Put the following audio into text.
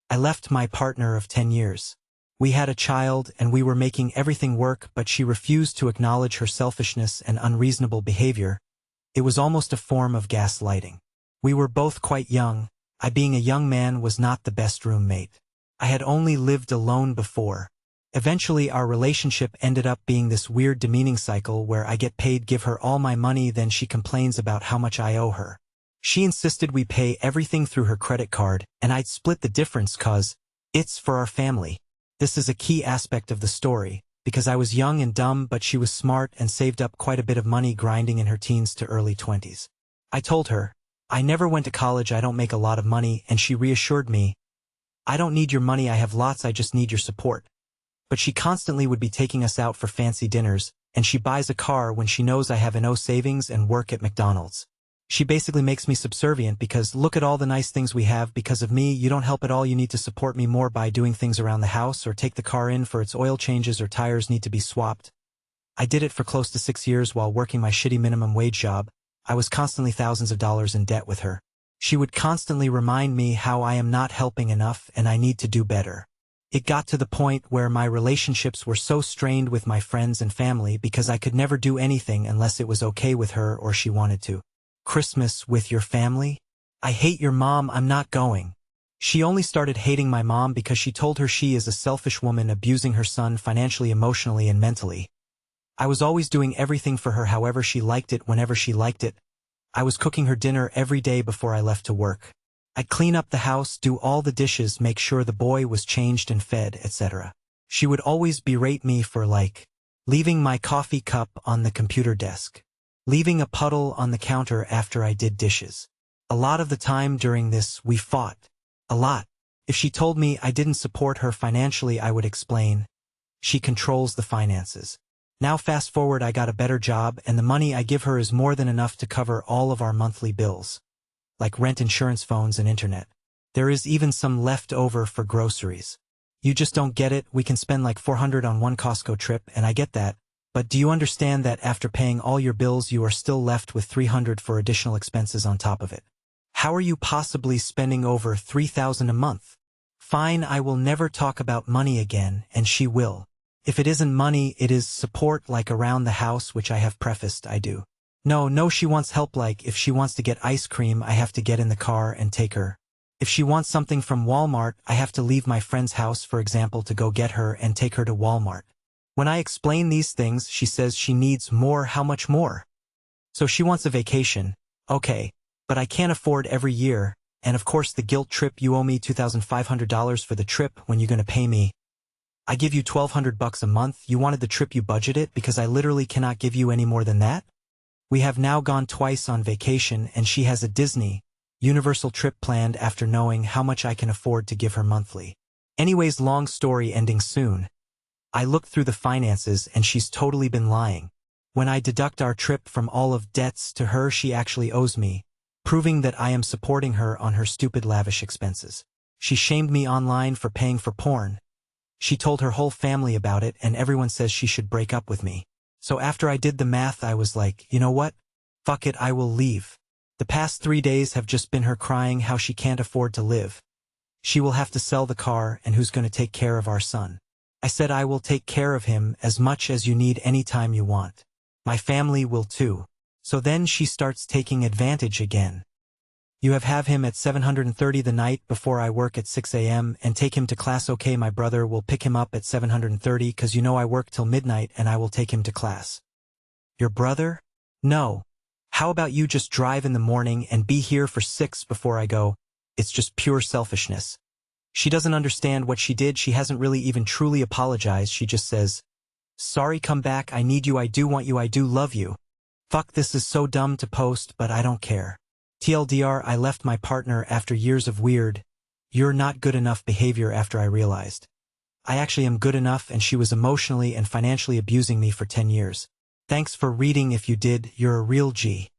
I left my partner of 10 years. We had a child and we were making everything work, but she refused to acknowledge her selfishness and unreasonable behavior. It was almost a form of gaslighting. We were both quite young. I, being a young man, was not the best roommate. I had only lived alone before. Eventually our relationship ended up being this weird demeaning cycle where I get paid, give her all my money, then she complains about how much I owe her. She insisted we pay everything through her credit card, and I'd split the difference 'cause it's for our family. This is a key aspect of the story, because I was young and dumb, but she was smart and saved up quite a bit of money grinding in her teens to early 20s. I told her, I never went to college, I don't make a lot of money, and she reassured me, I don't need your money, I have lots, I just need your support. But she constantly would be taking us out for fancy dinners, and she buys a car when she knows I have no savings and work at McDonald's. She basically makes me subservient because look at all the nice things we have because of me, you don't help at all, you need to support me more by doing things around the house or take the car in for its oil changes or tires need to be swapped. I did it for close to 6 years while working my shitty minimum wage job. I was constantly thousands of dollars in debt with her. She would constantly remind me how I am not helping enough and I need to do better. It got to the point where my relationships were so strained with my friends and family because I could never do anything unless it was okay with her or she wanted to. Christmas with your family? I hate your mom, I'm not going. She only started hating my mom because she told her she is a selfish woman abusing her son financially, emotionally, and mentally. I was always doing everything for her however she liked it, whenever she liked it. I was cooking her dinner every day before I left to work. I'd clean up the house, do all the dishes, make sure the boy was changed and fed, etc. She would always berate me for leaving my coffee cup on the computer desk, leaving a puddle on the counter after I did dishes. A lot of the time during this, we fought. A lot. If she told me I didn't support her financially, I would explain, she controls the finances. Now fast forward, I got a better job and the money I give her is more than enough to cover all of our monthly bills, like rent, insurance, phones, and internet. There is even some left over for groceries. You just don't get it, we can spend like $400 on one Costco trip, and I get that. But do you understand that after paying all your bills you are still left with $300 for additional expenses on top of it? How are you possibly spending over $3,000 a month? Fine, I will never talk about money again, and she will. If it isn't money, it is support, like around the house, which I have prefaced I do. No, she wants help, like if she wants to get ice cream, I have to get in the car and take her. If she wants something from Walmart, I have to leave my friend's house, for example, to go get her and take her to Walmart. When I explain these things, she says she needs more. How much more? So she wants a vacation. Okay, but I can't afford every year, and of course the guilt trip, you owe me $2,500 for the trip, when you gonna pay me? I give you $1,200 a month, you wanted the trip, you budget it, because I literally cannot give you any more than that? We have now gone twice on vacation and she has a Disney, Universal trip planned after knowing how much I can afford to give her monthly. Anyways, long story ending soon. I looked through the finances and she's totally been lying. When I deduct our trip from all of debts to her, she actually owes me, proving that I am supporting her on her stupid lavish expenses. She shamed me online for paying for porn. She told her whole family about it and everyone says she should break up with me. So after I did the math, I was like, you know what? Fuck it, I will leave. The past 3 days have just been her crying how she can't afford to live. She will have to sell the car, and who's going to take care of our son? I said I will take care of him as much as you need anytime you want. My family will too. So then she starts taking advantage again. You have him at 730 the night before I work at 6 a.m. and take him to class. Okay, my brother will pick him up at 730 cause you know I work till midnight and I will take him to class. Your brother? No. How about you just drive in the morning and be here for 6 before I go? It's just pure selfishness. She doesn't understand what she did. She hasn't really even truly apologized. She just says, sorry, come back, I need you, I do want you, I do love you. Fuck, this is so dumb to post, but I don't care. TLDR, I left my partner after years of weird, you're not good enough behavior after I realized I actually am good enough and she was emotionally and financially abusing me for 10 years. Thanks for reading. If you did, you're a real G.